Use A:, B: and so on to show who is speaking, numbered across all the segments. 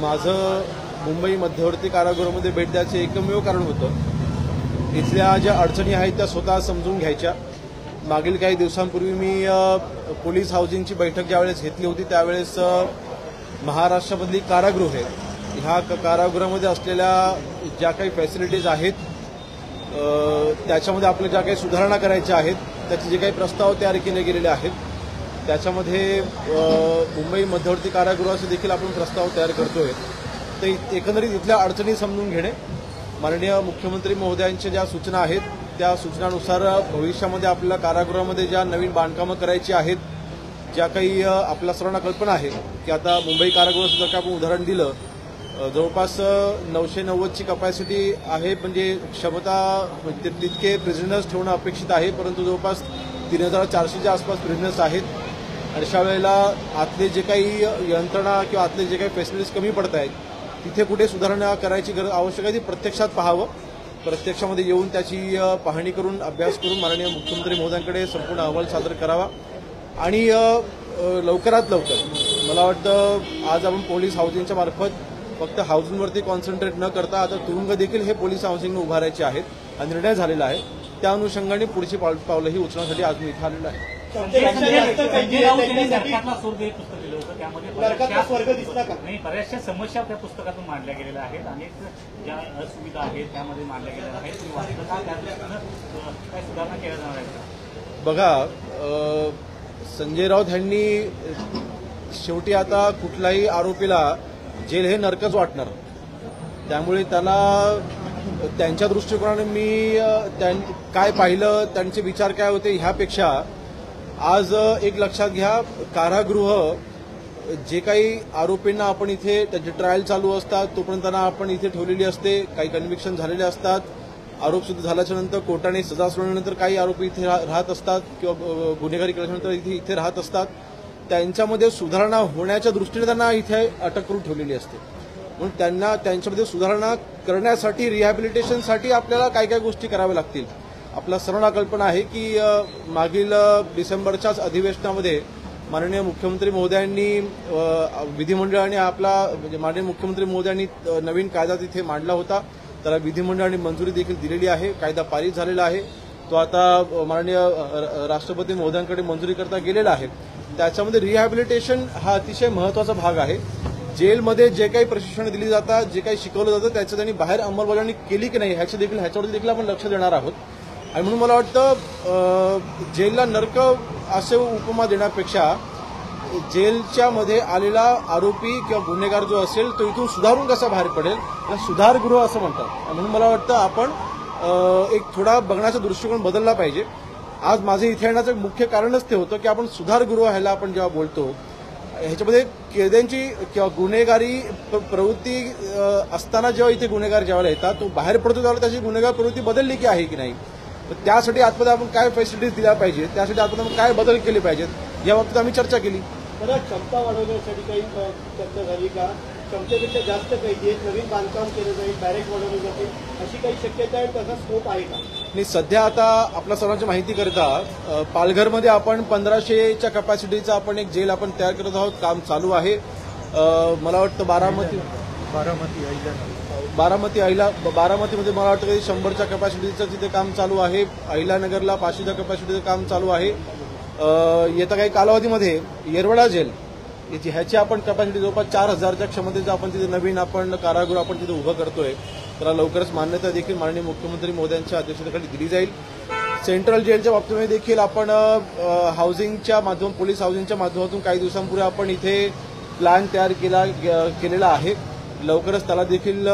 A: माझं मुंबई मध्यवर्ती कारागृहामध्ये भेट द्यायचं एकमेव कारण होतं इथल्या ज्या अडचणी आहेत त्या स्वतः समजून घ्यायच्या। मागील काही दिवसांपूर्वी मी पोलीस हाऊसिंगची बैठक ज्यावेळेस घेतली होती त्यावेळेस महाराष्ट्रामधली कारागृह आहेत ह्या कारागृहामध्ये असलेल्या ज्या काही फॅसिलिटीज आहेत त्याच्यामध्ये आपल्या ज्या काही सुधारणा करायच्या आहेत त्याचे जे काही प्रस्ताव तयार केले गेलेले आहेत त्याच्यामध्ये मुंबई मध्यवर्ती कारागृहाचे देखील आपण प्रस्ताव तयार करतोय। तर एकंदरीत इथल्या अडचणी समजून घेणे, माननीय मुख्यमंत्री महोदयांच्या ज्या सूचना आहेत त्या सूचनानुसार भविष्यामध्ये आपल्याला कारागृहामध्ये ज्या नवीन बांधकामं करायची आहेत, ज्या काही आपल्या सर्वांना कल्पना आहे की आता मुंबई कारागृहाचं जर का आपण उदाहरण दिलं जवळपास 990ची कपॅसिटी आहे, म्हणजे क्षमता तितके प्रिझनर्स ठेवणं अपेक्षित आहे, परंतु जवळपास 3400च्या आसपास प्रिझनर्स आहेत। अशा वेळेला आतले जे काही यंत्रणा किंवा आतले जे काही फॅसिलिटीज कमी पडत आहेत तिथे कुठे सुधारणा करायची गरज आवश्यक आहे ती प्रत्यक्षात पाहावं, प्रत्यक्षामध्ये येऊन त्याची पाहणी करून अभ्यास करून माननीय मुख्यमंत्री महोदयांकडे संपूर्ण अहवाल सादर करावा आणि लवकरात लवकर मला वाटतं आज आपण पोलीस हाऊसिंगच्या मार्फत फक्त हाऊसिंगवरती कॉन्सन्ट्रेट न करता आता तुरुंग देखील हे पोलीस हाऊसिंगने उभारायचे आहेत हा निर्णय झालेला आहे। त्या अनुषंगाने पुढची पावलंही उचलण्यासाठी आज मी इथे आलेलो आहे।
B: बऱ्याचशा समस्या त्या पुस्तकातून मांडल्या गेलेल्या आहेत, अनेक ज्या असुविधा आहेत त्यामध्ये मांडल्या गेलेल्या आहेत, काय सुधारणा केल्या जाणार आहेत?
A: बघा, संजय राऊत यांनी शेवटी आता कुठल्याही आरोपीला जेल हे नरकच वाटणार, त्यामुळे त्याला त्यांच्या दृष्टिकोनाने मी काय पाहिलं त्यांचे विचार काय होते ह्यापेक्षा आज एक लक्षात घ्या, कारागृह जे काही आरोपींना आपण इथे त्यांचे ट्रायल चालू असतात तोपर्यंत त्यांना आपण इथे ठेवलेली असते, काही कन्व्हिक्शन झालेले असतात, आरोप सिद्ध झाल्याच्या नंतर कोर्टाने सजा सुनावल्यानंतर काही आरोपी इथे राहत असतात किंवा गुन्हेगारी केल्यानंतर इथे राहत असतात, त्यांच्यामध्ये सुधारणा होण्याच्या दृष्टीने त्यांना इथे अटक करून ठेवलेली असते। म्हणून त्यांना त्यांच्यामध्ये सुधारणा करण्यासाठी रिहॅबिलिटेशनसाठी आपल्याला काय काय गोष्टी कराव्या लागतील। आपल्या सर्वांना कल्पना आहे की मागील डिसेंबरच्याच अधिवेशनामध्ये माननीय मुख्यमंत्री महोदयांनी विधिमंडळाने म्हणजे माननीय मुख्यमंत्री महोदयांनी नवीन कायदा तिथे मांडला होता, त्याला विधिमंडळाने मंजुरी देखील दिलेली आहे, कायदा पारित झालेला आहे, तो आता माननीय राष्ट्रपती महोदयांकडे मंजुरी करता गेलेला आहे। त्याच्यामध्ये रिहॅबिलिटेशन हा अतिशय महत्वाचा भाग आहे। जेलमध्ये जे काही प्रशिक्षण दिली जातात, जे काही शिकवलं जातं त्याचं त्यांनी बाहेर अंमलबजावणी केली की नाही ह्याच्यावरती देखील आपण लक्ष देणार आहोत। आणि म्हणून मला वाटतं जेलला नरक असे उपमा देण्यापेक्षा जेलच्या मध्ये आलेला आरोपी किंवा गुन्हेगार जो असेल तो इथून सुधारून कसा बाहेर पडेल त्याला सुधारगृह असं म्हणतात। म्हणून मला वाटतं आपण एक थोडा बघण्याचा दृष्टिकोन बदलला पाहिजे। आज माझे इथे येण्याचं मुख्य कारणच ते होतं की आपण सुधारगृह ह्याला आपण जेव्हा बोलतो ह्याच्यामध्ये कैद्यांची किंवा गुन्हेगारी प्रवृत्ती असताना जेव्हा इथे गुन्हेगार ज्यावेळेला येतात तो बाहेर पडतो त्यावेळेला त्याची गुन्हेगार प्रवृत्ती बदलली की आहे की नाही, तर त्यासाठी आतमध्ये आपण काय फॅसिलिटीज दिल्या पाहिजे, त्यासाठी आतमध्ये आपण काय बदल केले पाहिजेत या बाबतीत आम्ही चर्चा केली।
C: क्षमता वाढवण्यासाठी काही चर्चा झाली का? क्षमतेपेक्षा जास्त कैदी आहेत, नवीन बांधकाम केलं जाईल, बॅरेक वाढवले जातील अशी काही शक्यता आहे, त्याचा स्कोप आहे का?
A: नाही, सध्या आता आपल्या सर्वांची माहिती करता पालघरमध्ये आपण 1500च्या कपॅसिटीचा आपण एक जेल आपण तयार करत आहोत, काम चालू आहे। मला वाटतं बारामतीमध्ये मला वाटतं की 100च्या कपॅसिटीचं तिथे काम चालू आहे, अहिल्यानगरला 500च्या कपॅसिटीचं काम चालू आहे। येत्या काही कालावधीमध्ये येरवडा जेल ह्याची आपण कपॅसिटी जवळपास 4000च्या क्षमतेचं आपण तिथे नवीन आपण कारागृह आपण तिथे उभं करतोय, त्याला लवकरच मान्यता देखील माननीय मुख्यमंत्री महोदयांच्या अध्यक्षतेखाली दिली जाईल। सेंट्रल जेलच्या बाबतीमध्ये देखील आपण हाऊसिंगच्या माध्यमातून पोलीस हाऊसिंगच्या माध्यमातून काही दिवसांपूर्वी आपण इथे प्लॅन तयार केलेला आहे, लवकरच त्याला देखील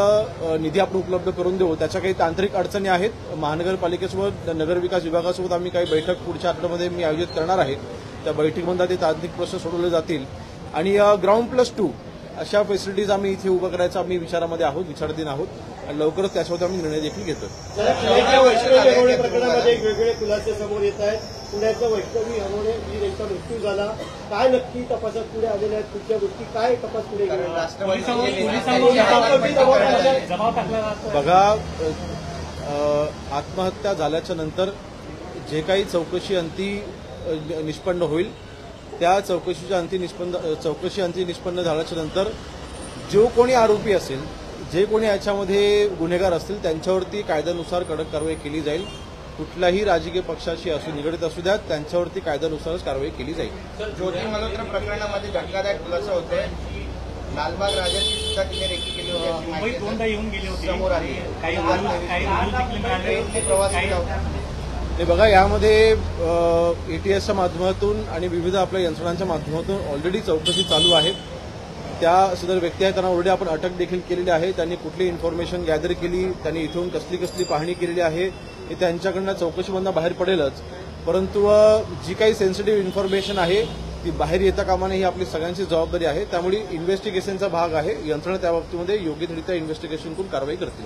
A: निधी आपण उपलब्ध करून देऊ। त्याच्या काही तांत्रिक अडचणी आहेत, महानगरपालिकेसोबत नगरविकास विभागासोबत आम्ही काही बैठक पुढच्या आठवड्यामध्ये मी आयोजित करणार आहे, त्या बैठकीमध्ये ते तांत्रिक प्रोसेस सोडवले जातील आणि ग्राउंड+2 अशा फॅसिलिटीज आम्ही इथे उभं करायचं आम्ही विचाराधीन आहोत आणि लवकरच त्याच्यावर आम्ही निर्णय देखील घेतो।
C: प्रकरणामध्ये वेगवेगळे खुलासे समोर येत आहेत, पुण्याचं वैष्णवी हरवणे वीर यांचा मृत्यू झाला, काय नक्की तपासात पुढे आलेल्या आहेत, कुठल्या गोष्टी काय तपास पुढे
A: बघा, आत्महत्या झाल्याच्या नंतर जे काही चौकशी अंती निष्पन्न होईल त्या चौकशी अंती निष्पन्न झाल्याच्या नंतर जो कोणी आरोपी असेल, जे कोणी याच्यामध्ये गुन्हेगार असतील त्यांच्यावरती कायद्यानुसार कडक कारवाई केली जाईल. कुठल्याही राजकीय पक्षाशी असू निगडीत असू द्यात, त्यांच्यावरती कायद्यानुसारच कारवाई केली जाईल.
D: ज्योती मल्होत्रा प्रकरणामध्ये धक्कादायक खुलासा होतोय. लालबाग राजाची सुद्धा तिने रेकी केली होती अशी
B: मुंबईत
D: माहिती
B: दोनदा येऊन गेली होती.
D: समोर आली.
B: काही मिळाले.
D: प्रवास
A: हे बघा, यामध्ये एटीएसच्या माध्यमातून आणि विविध आपल्या यंत्रणांच्या माध्यमातून ऑलरेडी चौकशी चालू आहे. त्या सदर व्यक्ती आहेत, त्यांना ऑलरेडी आपण अटक देखील केलेली आहे. त्यांनी कुठली इन्फॉर्मेशन गॅदर केली, त्यांनी इथून कसली पाहणी केलेली आहे, हे त्यांच्याकडनं चौकशीमधून बाहेर पडेलच. परंतु जी काही सेन्सिटिव्ह इन्फॉर्मेशन आहे ती बाहेर येता कामा नये, ही आपली सगळ्यांची जबाबदारी आहे. त्यामुळे इन्व्हेस्टिगेशनचा भाग आहे. यंत्रणा त्या बाबतीमध्ये योग्यरित्या इन्व्हेस्टिगेशन करून कारवाई करतील.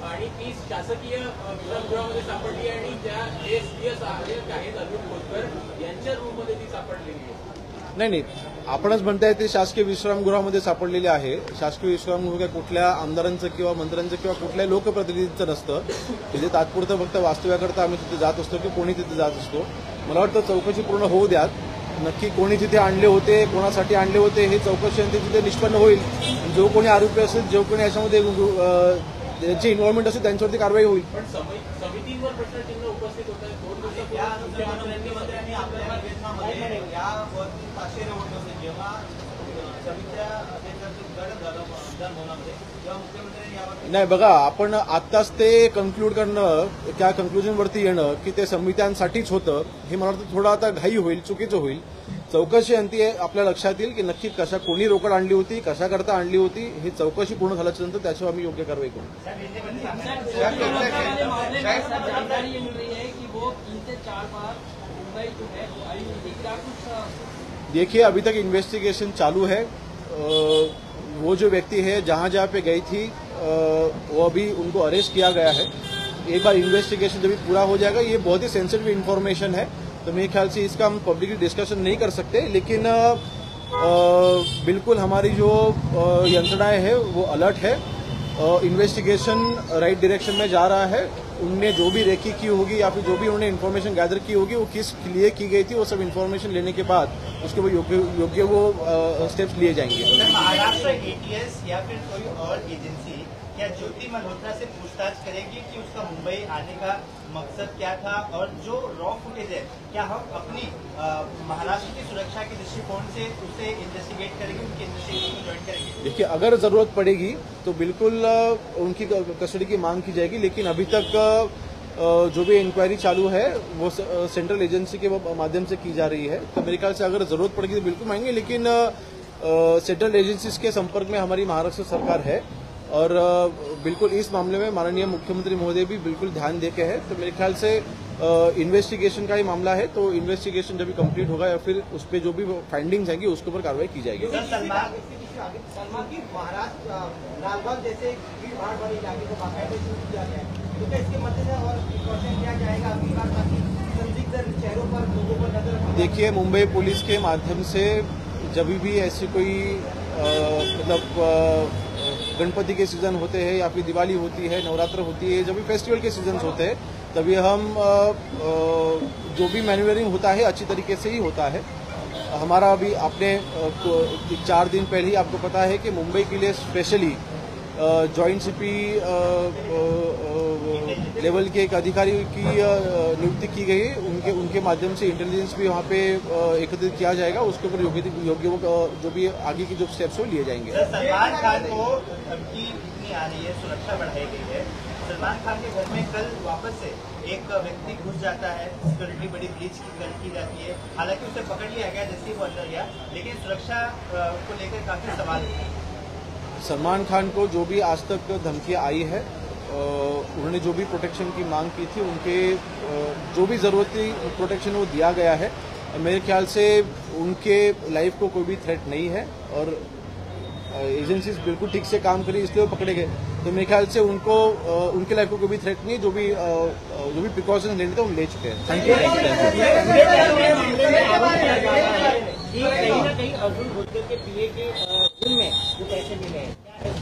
E: आणि ती शासकीय विश्रामगृहामध्ये सापडली आणि ज्या एसडीएस आहेत अरविंद खोतकर यांच्या रूममध्ये ती सापडलेली आहे.
A: नाही, आपणच म्हणताय ते शासकीय विश्रामगृहामध्ये सापडलेले आहे. शासकीय विश्रामगृह काय कुठल्या आमदारांचं किंवा मंत्र्यांचं किंवा कुठल्याही लोकप्रतिनिधींचं नसतं. तिथे तात्पुरतं फक्त वास्तव्याकरता आम्ही तिथे जात असतो की कोणी तिथे जात असतो. मला वाटतं चौकशी पूर्ण होऊ द्यात. नक्की कोणी तिथे आणले होते, कोणासाठी आणले होते, हे चौकशी आणि तिथे निष्पन्न होईल. जो कोणी आरोपी असेल, जो कोणी याच्यामध्ये ज्यांची इन्व्हॉल्वमेंट असेल त्यांच्यावरती कारवाई होईल.
E: पण समितीवर प्रश्नचिन्ह उपस्थित होत आहे. 2 दिवसापूर्वी मुख्यमंत्र्यांनी आपल्याला
A: नाही बघा, आपण आत्ताच ते कन्क्लूड करणं, त्या कन्क्लुजनवरती येणं की ते समित्यांसाठीच होतं, हे मला वाटतं थोडं आता घाई होईल, चुकीचं होईल. चौकशी अंती आपल्या लक्षात येईल की नक्की कोणी रोकड आणली होती, कशाकरता आणली होती, हे चौकशी पूर्ण झाल्याच्या नंतर त्याच्यावर आम्ही योग्य कारवाई करू. देखिए, अभी तक इन्वेस्टिगेशन चालू है. वो जो व्यक्ति है जहां पे गई थी वो अभी उनको अरेस्ट किया गया है. एक बार इन्वेस्टिगेशन जब पूरा हो जाएगा, ये बहुत ही सेंसिटिव इन्फॉर्मेशन है तो मेरे ख्याल से इसका हम पब्लिकली डिस्कशन नहीं कर सकते. लेकिन बिल्कुल हमारी जो यंत्रणाएं है वो अलर्ट है. इन्वेस्टिगेशन राइट डायरेक्शन में जा रहा है. उनने जो भी रेकी की होगी या फिर जो भी उन्होंने इन्फॉर्मेशन गैदर की होगी, वो किस लिए की गई थी, वो सब इन्फॉर्मेशन लेने के बाद उसके वो योग्य वो स्टेप्स लिए जाएंगे.
F: महाराष्ट्र एटीएस या फिर कोई और एजेंसी क्या ज्योति मल्होत्रा से पूछताछ करेगी कि उसका मुंबई आने का मकसद क्या था, और जो रॉ फुटेज है क्या हम अपनी महाराष्ट्र की सुरक्षा के दृष्टिकोण से उसे इन्वेस्टिगेट करेंगे, उनकी इन्वेस्टिगेशन को ज्वाइन करेंगे?
A: देखिए, अगर जरूरत पड़ेगी तो बिल्कुल उनकी कस्टडी की मांग की जाएगी. लेकिन अभी तक जो भी इंक्वायरी चालू है वो सेंट्रल एजेंसी के माध्यम से की जा रही है. तो मेरे ख्याल से अगर जरूरत पड़ेगी तो बिल्कुल मांगेंगे. लेकिन सेंट्रल एजेंसीज के संपर्क में हमारी महाराष्ट्र सरकार है और बिल्कुल इस मामले में माननीय मुख्यमंत्री महोदय भी बिल्कुल ध्यान दे के है. तो मेरे ख्याल से इन्वेस्टिगेशन का ही मामला है, तो इन्वेस्टिगेशन जब भी कंप्लीट होगा या फिर उस पर जो भी फाइंडिंग्स आएंगी उसके ऊपर कार्रवाई की जाएगी.
C: सलमान की महाराष्ट्र लालबाग जैसे भीड़ भाड़ वाले इलाके को बाकायदे शुरू किया गया है, तो क्या इसके मद्देनजर और प्रिकॉशन लिया जाएगा अगली बार ताकि संदिग्ध चेहरों पर लोगों पर नजर रखें?
A: देखिए, मुंबई पुलिस के माध्यम से जब भी ऐसी कोई मतलब गणपति के सीजन होते हैं या फिर दिवाली होती है, नवरात्र होती है, जब भी फेस्टिवल के सीजन होते हैं, तभी हम जो भी मैन्यूवरिंग होता है अच्छी तरीके से ही होता है. हमारा अभी आपने 4 दिन पहले ही आपको पता है कि मुंबई के लिए स्पेशली जॉइंट सीपी लेवल के एक अधिकारी की नियुक्ति की गई. उनके माध्यम से इंटेलिजेंस भी वहाँ पे एकत्रित किया जाएगा. उसके ऊपर योग्य जो भी आगे की जो स्टेप्स हो लिए जाएंगे.
F: सलमान खान को धमकी इतनी आ रही है, सुरक्षा बढ़ाई गई है. सलमान खान के घर में कल वापस से एक व्यक्ति घुस जाता है, सिक्योरिटी बड़ी ब्रीच की जाती है. हालांकि उसे पकड़ लिया गया जैसे ही वो अंदर गया, लेकिन सुरक्षा को लेकर काफी सवाल है.
A: सलमान खान को जो भी आज तक धमकियां आई है, उन्होंने जो भी प्रोटेक्शन की मांग की थी, उनके जो भी जरूरती प्रोटेक्शन वो दिया गया है. मेरे ख्याल से उनके लाइफ को कोई भी थ्रेट नहीं है और एजेंसीज बिल्कुल ठीक से काम करी, इसलिए वो पकड़े गए. तो मेरे ख्याल से उनको उनके लाइफ को कोई भी थ्रेट नहीं है. जो भी प्रिकॉशन लेने थे वो ले चुके हैं. Thank you.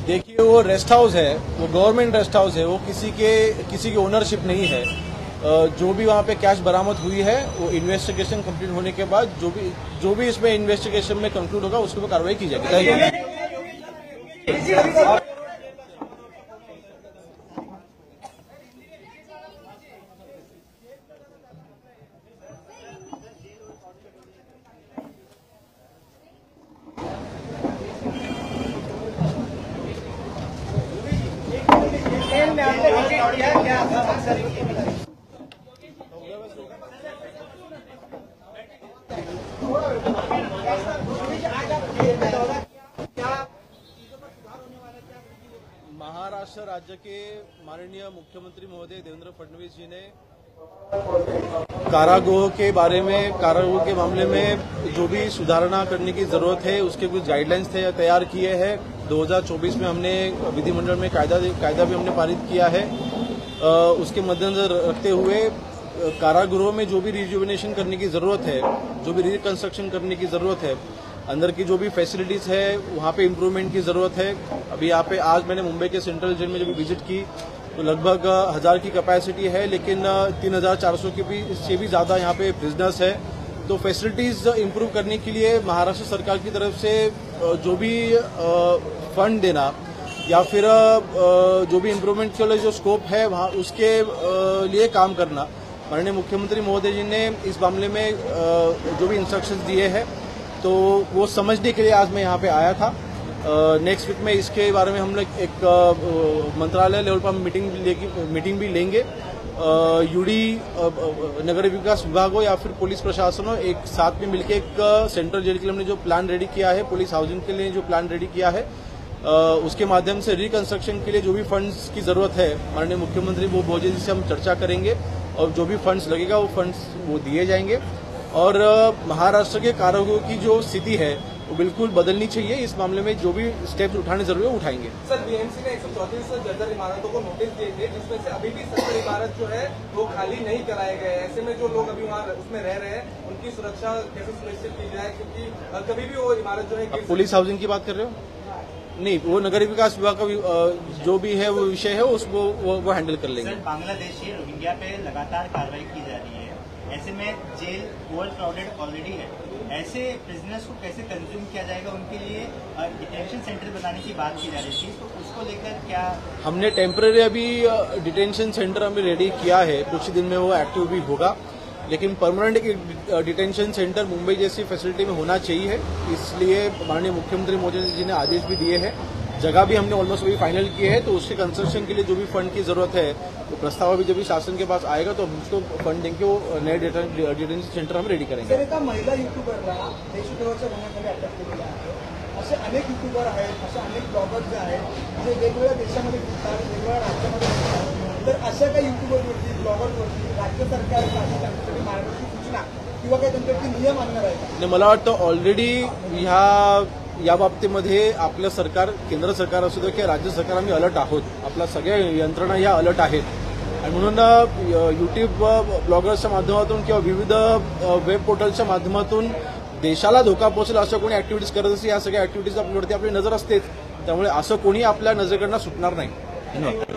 A: देखिए, वो रेस्ट हाउस है, वो गवर्नमेंट रेस्ट हाउस है, वो किसी की ओनरशिप नहीं है. जो भी वहाँ पे कैश बरामद हुई है वो इन्वेस्टिगेशन कंप्लीट होने के बाद जो भी इसमें इन्वेस्टिगेशन में कंक्लूड होगा उसके ऊपर कार्रवाई की जाएगी। Thank you. महाराष्ट्र राज्य के माननीय मुख्यमंत्री महोदय देवेंद्र फडणवीस जी ने कारागृह के बारे में, कारागृह के मामले में जो भी सुधारणा करने की जरूरत है उसके कुछ गाइडलाइंस तैयार किए हैं। 2024 में हमने विधिमंडल में कायदा भी हमने पारित किया है। उसके मद्देनजर रखते हुए कारागृहों में जो भी रिजुविनेशन करने की जरूरत है, जो भी रिकंस्ट्रक्शन करने की जरूरत है, अंदर की जो भी फैसिलिटीज है वहाँ पे इम्प्रूवमेंट की जरूरत है। अभी यहाँ पे आज मैंने मुंबई के सेंट्रल जेल में जब विजिट की तो लगभग 1000 की कैपेसिटी है, लेकिन 3400 से भी ज्यादा यहाँ पे प्रिजनर्स है। तो फैसिलिटीज इम्प्रूव करने के लिए महाराष्ट्र सरकार की तरफ से जो भी फंड देना या फिर जो भी इम्प्रूवमेंट के लिए जो स्कोप है वहाँ उसके लिए काम करना, माननीय मुख्यमंत्री महोदय जी ने इस मामले में जो भी इंस्ट्रक्शंस दिए हैं तो वो समझने के लिए आज मैं यहाँ पे आया था। नेक्स्ट वीक में इसके बारे में हम लोग एक मंत्रालय लेवल पर मीटिंग भी लेंगे। यूडी नगर विकास विभाग हो या फिर पुलिस प्रशासन हो, एक साथ में मिलकर एक सेंट्रल जेल के लिए हमने जो प्लान रेडी किया है, पुलिस हाउसिंग के लिए जो प्लान रेडी किया है, उसके माध्यम से रिकंस्ट्रक्शन के लिए जो भी फंड्स की जरूरत है माननीय मुख्यमंत्री वो भोजे जी से हम चर्चा करेंगे और जो भी फंड्स लगेगा वो फंड्स वो दिए जाएंगे। और महाराष्ट्र के कारागृह की जो स्थिति है वो बिल्कुल बदलनी चाहिए। इस मामले में जो भी स्टेप्स उठाने जरूरी है उठाएंगे।
G: सर, बीएमसी ने 134 जर्जर इमारतों को नोटिस दिए थे, जिसमें से अभी भी 70 इमारत जो है वो खाली नहीं कराए गए। ऐसे में जो लोग अभी वहाँ उसमें रह रहे हैं उनकी सुरक्षा कैसे सुनिश्चित की जाए, क्योंकि कभी भी वो इमारत जो है।
A: पुलिस हाउसिंग की बात कर रहे हो? नहीं, वो नगर विकास विभाग का जो भी है वो विषय है उसको वो हैंडल कर लेंगे।
F: बांग्लादेशी रोहिंग्या पे लगातार कार्रवाई की जा रही है, ऐसे में जेल ओवर क्राउडेड ऑलरेडी है। ऐसे प्रिजनर्स को कैसे कंज्यूम किया जाएगा, उनके लिए डिटेंशन सेंटर बनाने की बात की जा रही थी, तो उसको लेकर क्या? हमने
A: टेम्पररी अभी डिटेंशन सेंटर हमें रेडी किया है, कुछ दिन में वो एक्टिव भी होगा, लेकिन परमानेंट डिटेंशन सेंटर मुंबई जैसी फैसिलिटी में होना चाहिए। इसलिए माननीय मुख्यमंत्री मोदी जी ने आदेश भी दिए हैं, जगह भी हमने ऑलमोस्ट अभी फाइनल किए हैं। तो उसके कंस्ट्रक्शन के लिए जो भी फंड की जरूरत है वो प्रस्ताव अभी जब भी शासन के पास आएगा तो हम उसको फंड देंगे, वो नए डिटेंशन सेंटर हम रेडी करेंगे।
G: एका महिला युट्यूबरला देशद्रोहाच्या गुन्ह्याखाली अटक केलेली आहे। असे अनेक युट्यूबर आहेत, असे अनेक ब्लॉगर जे आहेत जे वेगवेगळ्या देशामध्ये फिरतात, वेगवेगळ्या राज्यामध्ये फिरतात, तर अशा काही युट्यूबरवरती, ब्लॉगरवरती राज्य सरकार काही त्यांच्यासाठी मार्गदर्शक सूचना किंवा काही त्यांच्यावरती नियम आणणार आहे का?
A: मला वाटतं ऑलरेडी या बाबतीमध्ये आपलं सरकार, केंद्र सरकार असू दे किंवा राज्य सरकार, आम्ही अलर्ट आहोत. आपल्या सगळ्या यंत्रणा या अलर्ट आहेत आणि म्हणून युट्यूब ब्लॉगर्सच्या माध्यमातून किंवा विविध वेब पोर्टलच्या माध्यमातून देशाला धोका पोहोचेल अशा कोणी ऍक्टिव्हिटीज करत असेल, या सगळ्या ऍक्टिव्हिटीज आपल्यावरती आपली नजर असतेच. त्यामुळे असं कोणी आपल्या नजरेकडनं सुटणार नाही. धन्यवाद.